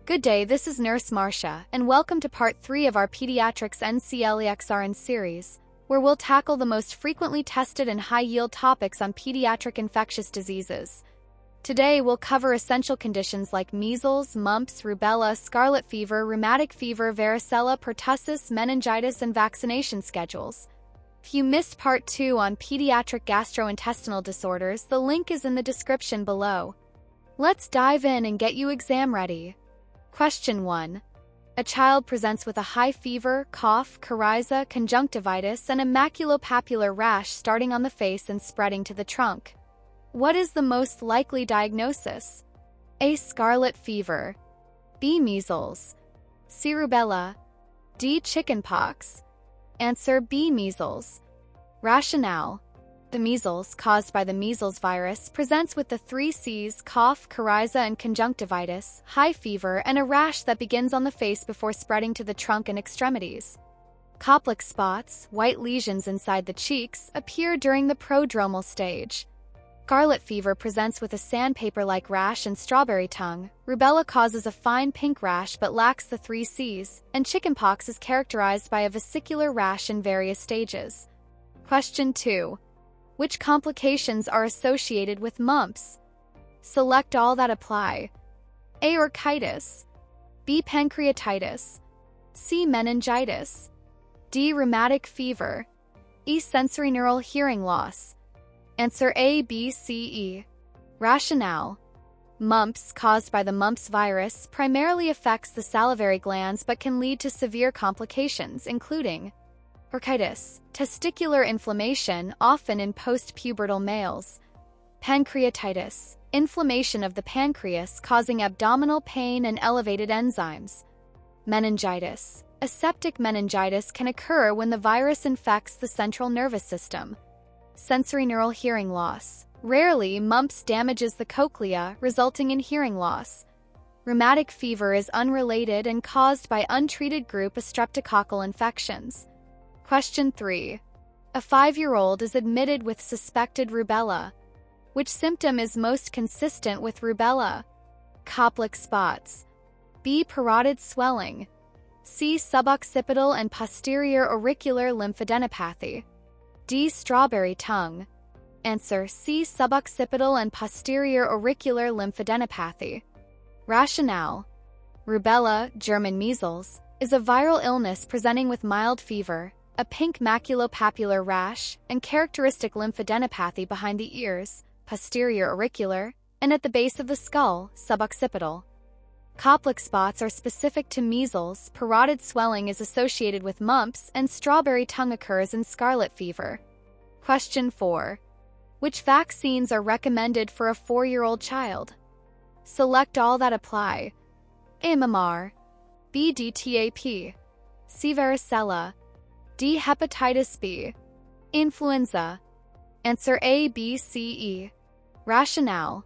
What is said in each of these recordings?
Good day, this is Nurse Marcia, and welcome to Part 3 of our Pediatrics NCLEX-RN series, where we'll tackle the most frequently tested and high-yield topics on pediatric infectious diseases. Today, we'll cover essential conditions like measles, mumps, rubella, scarlet fever, rheumatic fever, varicella, pertussis, meningitis, and vaccination schedules. If you missed Part 2 on pediatric gastrointestinal disorders, the link is in the description below. Let's dive in and get you exam ready. Question 1. A child presents with a high fever, cough, coryza, conjunctivitis, and a maculopapular rash starting on the face and spreading to the trunk. What is the most likely diagnosis? A. Scarlet fever. B. Measles. C. Rubella. D. Chickenpox. Answer B. Measles. Rationale. The measles, caused by the measles virus, presents with the 3 C's, cough, coryza, and conjunctivitis, high fever, and a rash that begins on the face before spreading to the trunk and extremities. Complex spots, white lesions inside the cheeks, appear during the prodromal stage. Scarlet fever presents with a sandpaper-like rash and strawberry tongue. Rubella causes a fine pink rash but lacks the 3 C's, and chickenpox is characterized by a vesicular rash in various stages. Question 2. Which complications are associated with mumps? Select all that apply. A. Orchitis. B. Pancreatitis. C. Meningitis. D. Rheumatic fever. E. Sensorineural hearing loss. Answer A, B, C, E. Rationale. Mumps, caused by the mumps virus, primarily affects the salivary glands but can lead to severe complications, including orchitis, testicular inflammation, often in post-pubertal males. Pancreatitis, inflammation of the pancreas causing abdominal pain and elevated enzymes. Meningitis, a septic meningitis can occur when the virus infects the central nervous system. Sensorineural hearing loss. Rarely, mumps damages the cochlea, resulting in hearing loss. Rheumatic fever is unrelated and caused by untreated group streptococcal infections. Question 3. A 5-year-old is admitted with suspected rubella. Which symptom is most consistent with rubella? Complex spots. B. Parotid swelling. C. Suboccipital and posterior auricular lymphadenopathy. D. Strawberry tongue. Answer C. Suboccipital and posterior auricular lymphadenopathy. Rationale. Rubella, German measles, is a viral illness presenting with mild fever, a pink maculopapular rash, and characteristic lymphadenopathy behind the ears, posterior auricular, and at the base of the skull, suboccipital. Complex spots are specific to measles, parotid swelling is associated with mumps, and strawberry tongue occurs in scarlet fever. Question 4. Which vaccines are recommended for a 4-year-old child? Select all that apply. A. MMR. B. DTaP. C. Varicella. D. Hepatitis B. Influenza. Answer A, B, C, E. Rationale.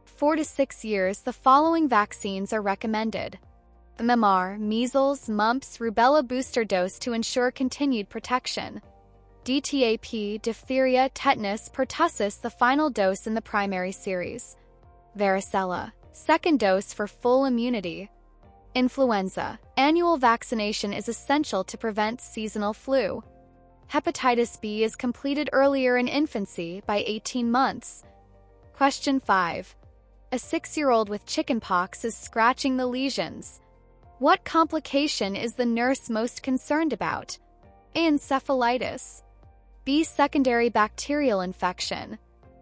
4 to 6 years, the following vaccines are recommended. MMR, measles, mumps, rubella booster dose to ensure continued protection. DTaP, diphtheria, tetanus, pertussis, the final dose in the primary series. Varicella, second dose for full immunity. Influenza, annual vaccination is essential to prevent seasonal flu. Hepatitis B is completed earlier in infancy by 18 months. Question 5. A 6-year-old with chickenpox is scratching the lesions. What complication is the nurse most concerned about? A. Encephalitis. B. Secondary bacterial infection.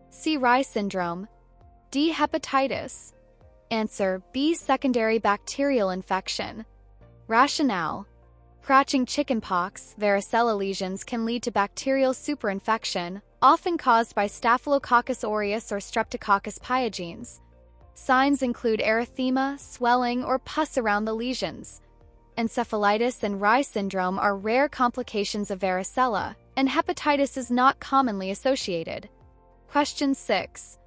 C. Rye syndrome. D. Hepatitis. Answer B. Secondary bacterial infection. Rationale. Scratching chickenpox, varicella lesions can lead to bacterial superinfection, often caused by Staphylococcus aureus or Streptococcus pyogenes. Signs include erythema, swelling, or pus around the lesions. Encephalitis and Rye syndrome are rare complications of varicella, and hepatitis is not commonly associated. Question 6.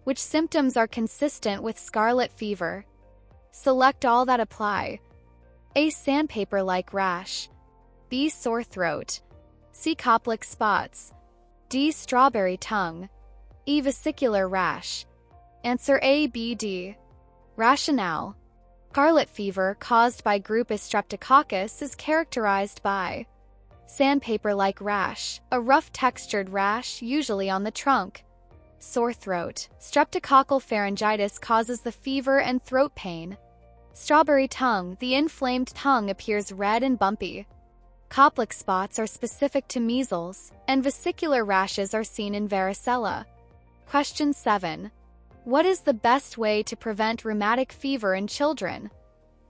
Which symptoms are consistent with scarlet fever? Select all that apply. A. Sandpaper-like rash. B. Sore throat. C. Complex spots. D. Strawberry tongue. E. Vesicular rash. Answer A, B, D. Rationale. Scarlet fever caused by group Streptococcus is characterized by sandpaper-like rash, a rough textured rash usually on the trunk. Sore throat. Streptococcal pharyngitis causes the fever and throat pain. Strawberry tongue. The inflamed tongue appears red and bumpy. Koplik spots are specific to measles, and vesicular rashes are seen in varicella. Question 7. What is the best way to prevent rheumatic fever in children?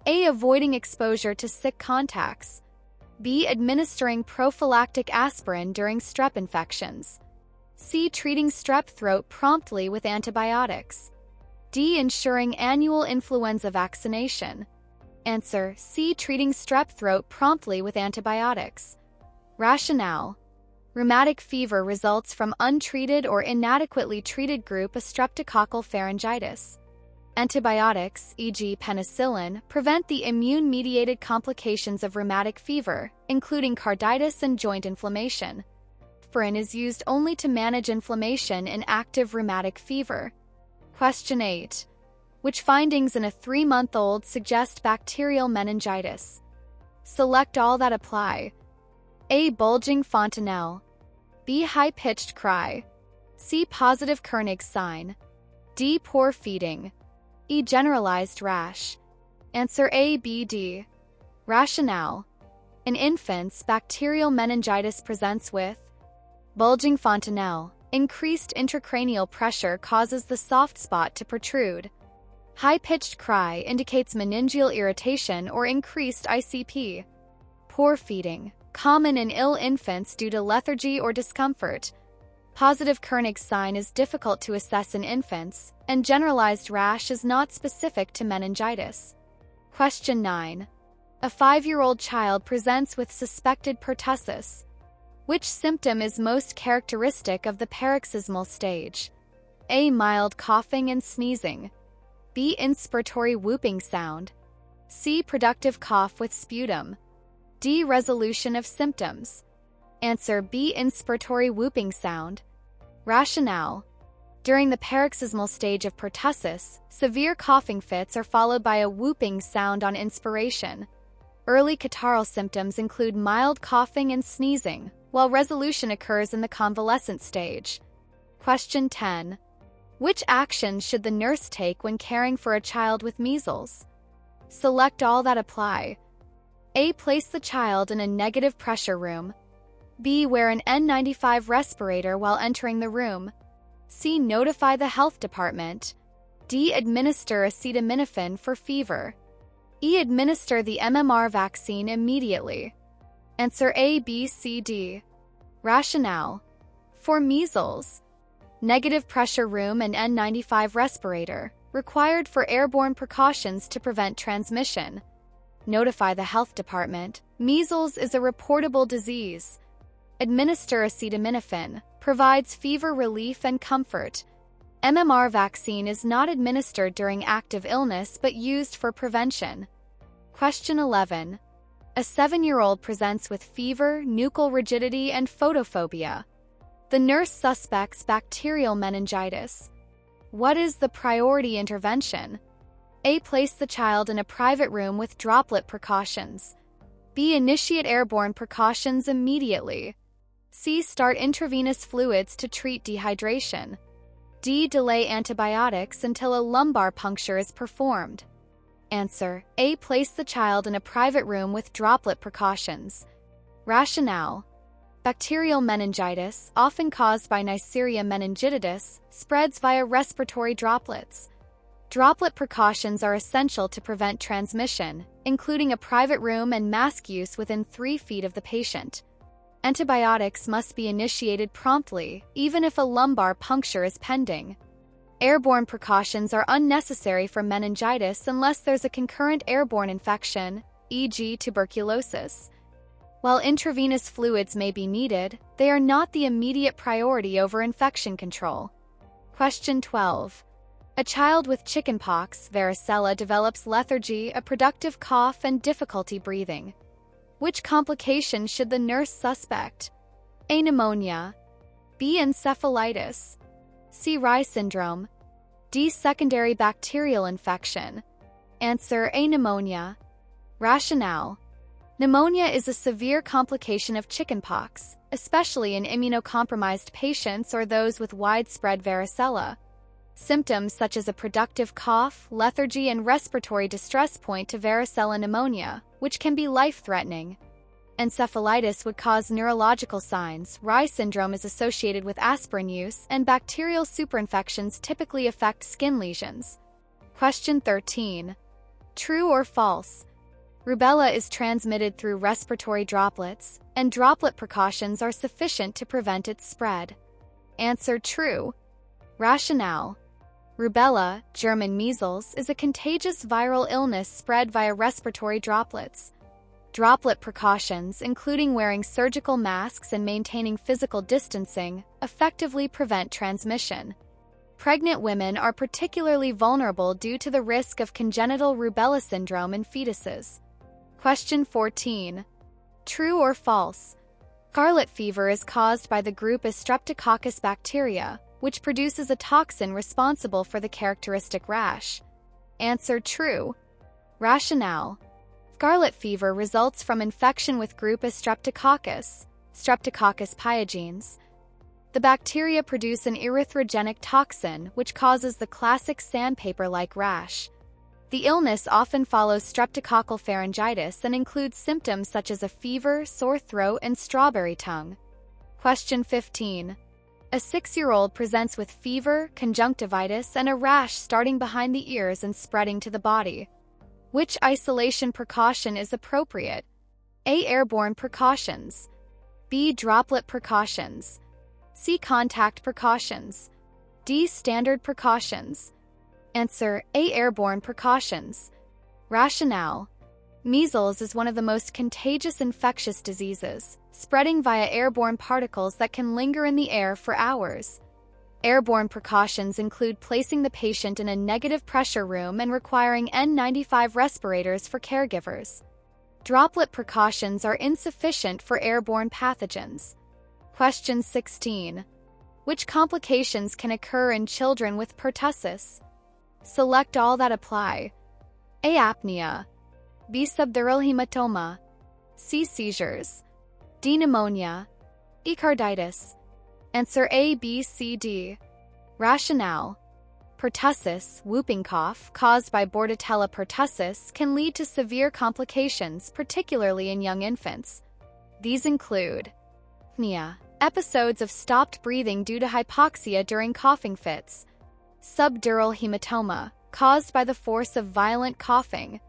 A. Avoiding exposure to sick contacts. B. Administering prophylactic aspirin during strep infections. C. Treating strep throat promptly with antibiotics. D. Ensuring annual influenza vaccination. Answer: C. Treating strep throat promptly with antibiotics. Rationale: rheumatic fever results from untreated or inadequately treated group streptococcal pharyngitis. Antibiotics, e.g. penicillin, prevent the immune-mediated complications of rheumatic fever, including carditis and joint inflammation. Aspirin is used only to manage inflammation in active rheumatic fever. Question 8. Which findings in a 3-month-old suggest bacterial meningitis? Select all that apply. A. Bulging fontanelle. B. High-pitched cry. C. Positive Koenig's sign. D. Poor feeding. E. Generalized rash. Answer: A, B, D. Rationale: in infants, bacterial meningitis presents with bulging fontanelle. Increased intracranial pressure causes the soft spot to protrude. High-pitched cry indicates meningeal irritation or increased ICP. Poor feeding. Common in ill infants due to lethargy or discomfort. Positive Koenig's sign is difficult to assess in infants, and generalized rash is not specific to meningitis. Question 9. A 5-year-old child presents with suspected pertussis. Which symptom is most characteristic of the paroxysmal stage? A. Mild coughing and sneezing. B. Inspiratory whooping sound. C. Productive cough with sputum. D. Resolution of symptoms. Answer: B. Inspiratory whooping sound. Rationale: during the paroxysmal stage of pertussis, severe coughing fits are followed by a whooping sound on inspiration. Early catarrhal symptoms include mild coughing and sneezing, while resolution occurs in the convalescent stage. Question 10. Which actions should the nurse take when caring for a child with measles? Select all that apply. A. Place the child in a negative pressure room. B. Wear an N95 respirator while entering the room. C. Notify the health department. D. Administer acetaminophen for fever. E. Administer the MMR vaccine immediately. Answer: A, B, C, D. Rationale: for measles, negative pressure room and N95 respirator, required for airborne precautions to prevent transmission. Notify the health department. Measles is a reportable disease. Administer acetaminophen, provides fever relief and comfort. MMR vaccine is not administered during active illness but used for prevention. Question 11. A 7-year-old presents with fever, nuchal rigidity, and photophobia. The nurse suspects bacterial meningitis. What is the priority intervention? A. Place the child in a private room with droplet precautions. B. Initiate airborne precautions immediately. C. Start intravenous fluids to treat dehydration. D. Delay antibiotics until a lumbar puncture is performed. Answer: A. Place the child in a private room with droplet precautions. Rationale: bacterial meningitis, often caused by Neisseria meningitidis, spreads via respiratory droplets. Droplet precautions are essential to prevent transmission, including a private room and mask use within 3 feet of the patient. Antibiotics must be initiated promptly, even if a lumbar puncture is pending. Airborne precautions are unnecessary for meningitis unless there's a concurrent airborne infection, e.g. tuberculosis. While intravenous fluids may be needed, they are not the immediate priority over infection control. Question 12. A child with chickenpox, varicella, develops lethargy, a productive cough, and difficulty breathing. Which complication should the nurse suspect? A. Pneumonia. B. Encephalitis. C. Rye syndrome. D. Secondary bacterial infection. Answer A. Pneumonia. Rationale: pneumonia is a severe complication of chickenpox, especially in immunocompromised patients or those with widespread varicella. Symptoms such as a productive cough, lethargy, and respiratory distress point to varicella pneumonia, which can be life-threatening. Encephalitis would cause neurological signs. Rye syndrome is associated with aspirin use, and bacterial superinfections typically affect skin lesions. Question 13. True or false? Rubella is transmitted through respiratory droplets, and droplet precautions are sufficient to prevent its spread. Answer true. Rationale: Rubella, German measles, is a contagious viral illness spread via respiratory droplets. Droplet precautions, including wearing surgical masks and maintaining physical distancing, effectively prevent transmission. Pregnant women are particularly vulnerable due to the risk of congenital rubella syndrome in fetuses. Question 14. True or false? Scarlet fever is caused by the group Streptococcus bacteria, which produces a toxin responsible for the characteristic rash. Answer true. Rationale: scarlet fever results from infection with group Streptococcus, Streptococcus pyogenes. The bacteria produce an erythrogenic toxin, which causes the classic sandpaper-like rash. The illness often follows streptococcal pharyngitis and includes symptoms such as a fever, sore throat, and strawberry tongue. Question 15. A 6-year-old presents with fever, conjunctivitis, and a rash starting behind the ears and spreading to the body. Which isolation precaution is appropriate? A. Airborne precautions. B. Droplet precautions. C. Contact precautions. D. Standard precautions. Answer A. Airborne precautions. Rationale: measles is one of the most contagious infectious diseases, spreading via airborne particles that can linger in the air for hours. Airborne precautions include placing the patient in a negative pressure room and requiring N95 respirators for caregivers. Droplet precautions are insufficient for airborne pathogens. Question 16. Which complications can occur in children with pertussis? Select all that apply. A. Apnea. B. Subdural hematoma. C. Seizures. D. Pneumonia. E. Carditis. Answer A, B, C, D. Rationale: pertussis, whooping cough, caused by Bordetella pertussis, can lead to severe complications, particularly in young infants. These include apnea, episodes of stopped breathing due to hypoxia during coughing fits; subdural hematoma, caused by the force of violent coughing;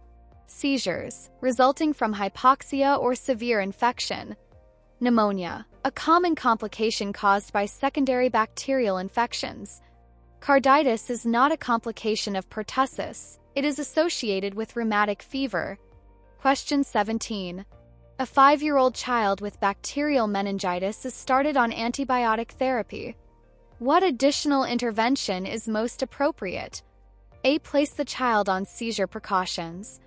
seizures, resulting from hypoxia or severe infection; pneumonia, a common complication caused by secondary bacterial infections. Carditis is not a complication of pertussis. It is associated with rheumatic fever. Question 17. A 5-year-old child with bacterial meningitis is started on antibiotic therapy. What additional intervention is most appropriate? A. Place the child on seizure precautions.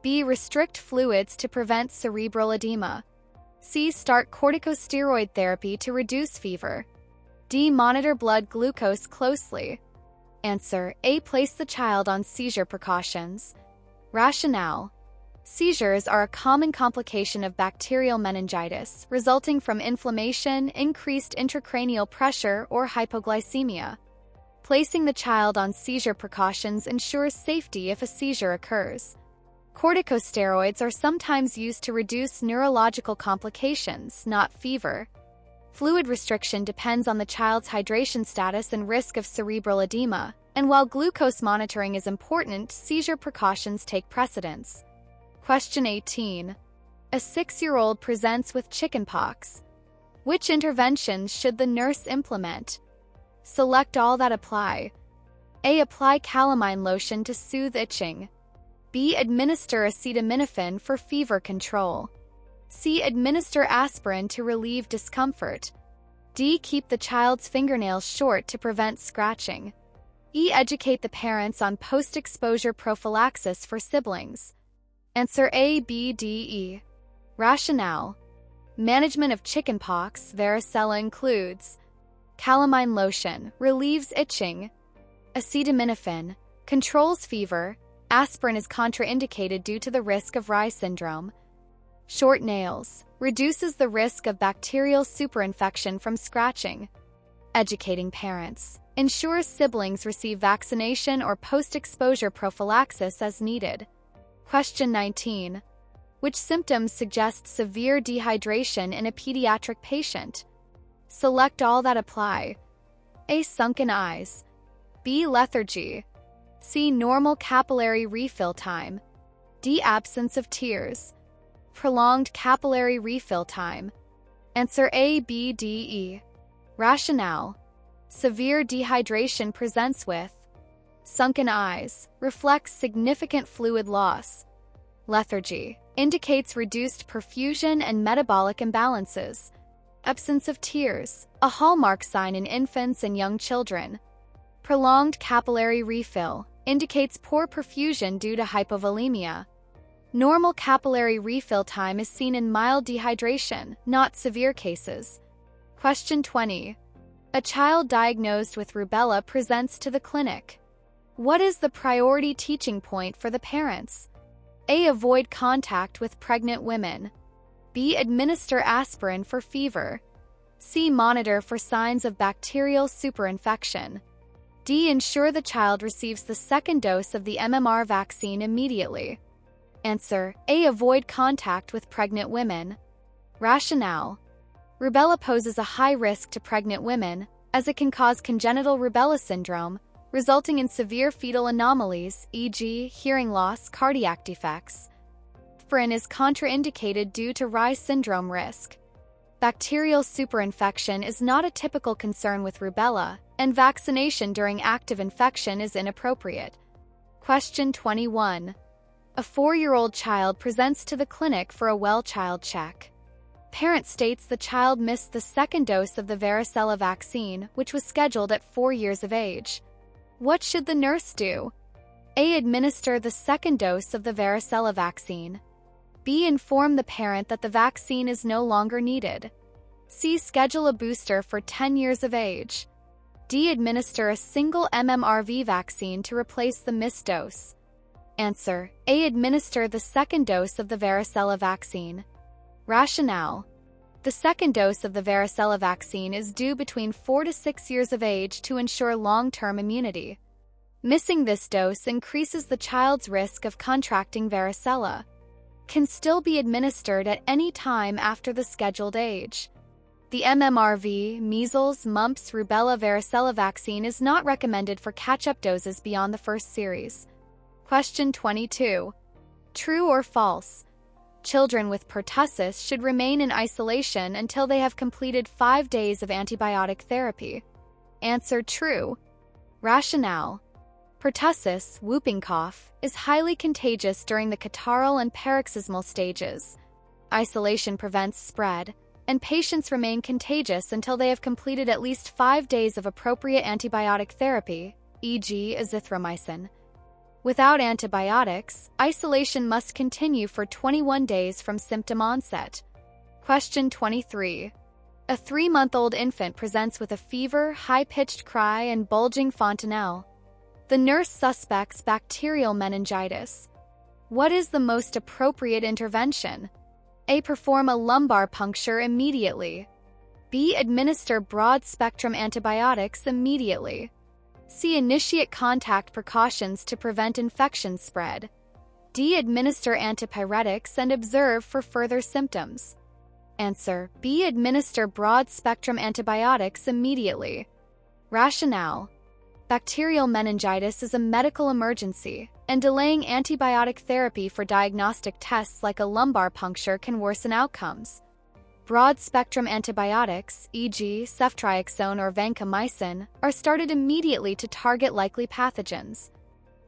B. Restrict fluids to prevent cerebral edema. C. Start corticosteroid therapy to reduce fever. D. Monitor blood glucose closely. Answer A. Place the child on seizure precautions. Rationale: seizures are a common complication of bacterial meningitis, resulting from inflammation, increased intracranial pressure, or hypoglycemia. Placing the child on seizure precautions ensures safety if a seizure occurs. Corticosteroids are sometimes used to reduce neurological complications, not fever. Fluid restriction depends on the child's hydration status and risk of cerebral edema, and while glucose monitoring is important, seizure precautions take precedence. Question 18. A 6-year-old presents with chickenpox. Which interventions should the nurse implement? Select all that apply. A. Apply calamine lotion to soothe itching. B. Administer acetaminophen for fever control. C. Administer aspirin to relieve discomfort. D. Keep the child's fingernails short to prevent scratching. E. Educate the parents on post-exposure prophylaxis for siblings. Answer A, B, D, E. Rationale: management of chickenpox, varicella includes calamine lotion, relieves itching; acetaminophen, controls fever; Aspirin is contraindicated due to the risk of Rye syndrome. Short nails reduces the risk of bacterial superinfection from scratching. Educating parents ensures siblings receive vaccination or post-exposure prophylaxis as needed. Question 19. Which symptoms suggest severe dehydration in a pediatric patient? Select all that apply. A. Sunken eyes. B. Lethargy. C. Normal capillary refill time. D. Absence of tears. Prolonged capillary refill time. Answer A, B, D, E. Rationale. Severe dehydration presents with sunken eyes, reflects significant fluid loss. Lethargy indicates reduced perfusion and metabolic imbalances. Absence of tears, a hallmark sign in infants and young children. Prolonged capillary refill indicates poor perfusion due to hypovolemia. Normal capillary refill time is seen in mild dehydration, not severe cases. Question 20. A child diagnosed with rubella presents to the clinic. What is the priority teaching point for the parents? A. Avoid contact with pregnant women. B. Administer aspirin for fever. C. Monitor for signs of bacterial superinfection. D. Ensure the child receives the second dose of the MMR vaccine immediately. Answer A. Avoid contact with pregnant women. Rationale. Rubella poses a high risk to pregnant women, as it can cause congenital rubella syndrome, resulting in severe fetal anomalies, e.g., hearing loss, cardiac defects. Aspirin is contraindicated due to Rye syndrome risk. Bacterial superinfection is not a typical concern with rubella, and vaccination during active infection is inappropriate. Question 21. A 4-year-old child presents to the clinic for a well child check. Parent states the child missed the second dose of the varicella vaccine, which was scheduled at 4 years of age. What should the nurse do? A. Administer the second dose of the varicella vaccine. B. Inform the parent that the vaccine is no longer needed. C. Schedule a booster for 10 years of age. D. Administer a single MMRV vaccine to replace the missed dose. Answer A. Administer the second dose of the varicella vaccine. Rationale. The second dose of the varicella vaccine is due between 4 to 6 years of age to ensure long-term immunity. Missing this dose increases the child's risk of contracting varicella. Can still be administered at any time after the scheduled age. The MMRV, measles, mumps, rubella, varicella vaccine is not recommended for catch-up doses beyond the first series. Question 22. True or false? Children with pertussis should remain in isolation until they have completed 5 days of antibiotic therapy. Answer true. Rationale. Pertussis, whooping cough, is highly contagious during the catarrhal and paroxysmal stages. Isolation prevents spread, and patients remain contagious until they have completed at least 5 days of appropriate antibiotic therapy, e.g., azithromycin. Without antibiotics, isolation must continue for 21 days from symptom onset. Question 23. A 3-month-old infant presents with a fever, high-pitched cry, and bulging fontanelle. The nurse suspects bacterial meningitis. What is the most appropriate intervention? A. Perform a lumbar puncture immediately. B. Administer broad-spectrum antibiotics immediately. C. Initiate contact precautions to prevent infection spread. D. Administer antipyretics and observe for further symptoms. Answer B. Administer broad-spectrum antibiotics immediately. Rationale. Bacterial meningitis is a medical emergency, and delaying antibiotic therapy for diagnostic tests like a lumbar puncture can worsen outcomes. Broad-spectrum antibiotics, e.g., ceftriaxone or vancomycin, are started immediately to target likely pathogens.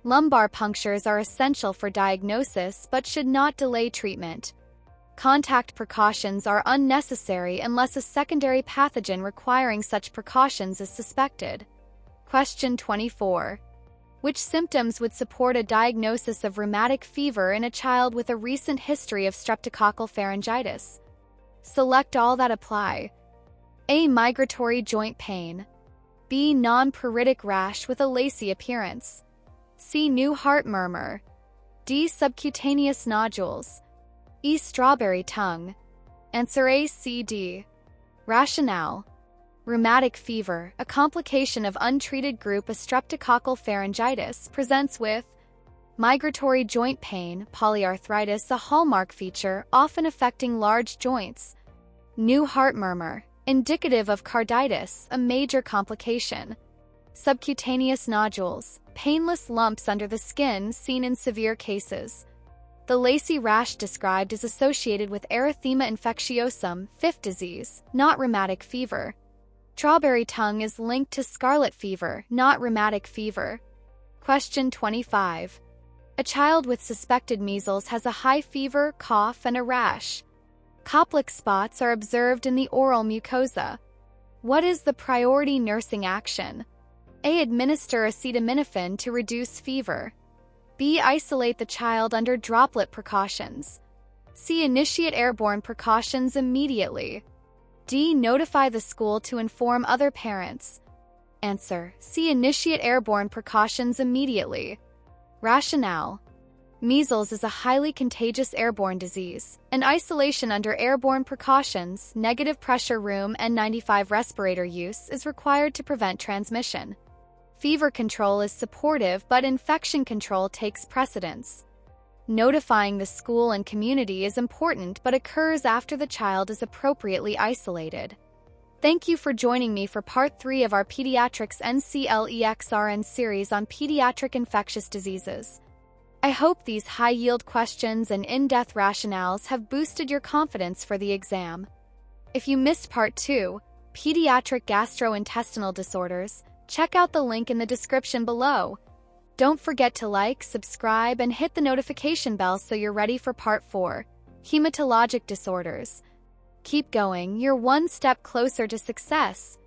Lumbar punctures are essential for diagnosis but should not delay treatment. Contact precautions are unnecessary unless a secondary pathogen requiring such precautions is suspected. Question 24. Which symptoms would support a diagnosis of rheumatic fever in a child with a recent history of streptococcal pharyngitis? Select all that apply. A. Migratory joint pain. B. Non-pruritic rash with a lacy appearance. C. New heart murmur. D. Subcutaneous nodules. E. Strawberry tongue. Answer A, C, D. Rationale. Rheumatic fever, a complication of untreated group A streptococcal pharyngitis, presents with migratory joint pain, polyarthritis, a hallmark feature often affecting large joints. New heart murmur, indicative of carditis, a major complication. Subcutaneous nodules, painless lumps under the skin seen in severe cases. The lacy rash described is associated with erythema infectiosum, fifth disease, not rheumatic fever. Strawberry tongue is linked to scarlet fever, not rheumatic fever. Question 25. A child with suspected measles has a high fever, cough, and a rash. Koplik spots are observed in the oral mucosa. What is the priority nursing action? A. Administer acetaminophen to reduce fever. B. Isolate the child under droplet precautions. C. Initiate airborne precautions immediately. D. Notify the school to inform other parents. Answer: C. Initiate airborne precautions immediately. Rationale. Measles is a highly contagious airborne disease, and isolation under airborne precautions, negative pressure room N95 respirator use is required to prevent transmission. Fever control is supportive, but infection control takes precedence. Notifying the school and community is important but occurs after the child is appropriately isolated. Thank you for joining me for Part 3 of our Pediatrics NCLEX-RN series on pediatric infectious diseases. I hope these high-yield questions and in-depth rationales have boosted your confidence for the exam. If you missed Part 2, Pediatric Gastrointestinal Disorders, check out the link in the description below. Don't forget to like, subscribe, and hit the notification bell so you're ready for Part 4, Hematologic Disorders. Keep going, you're one step closer to success.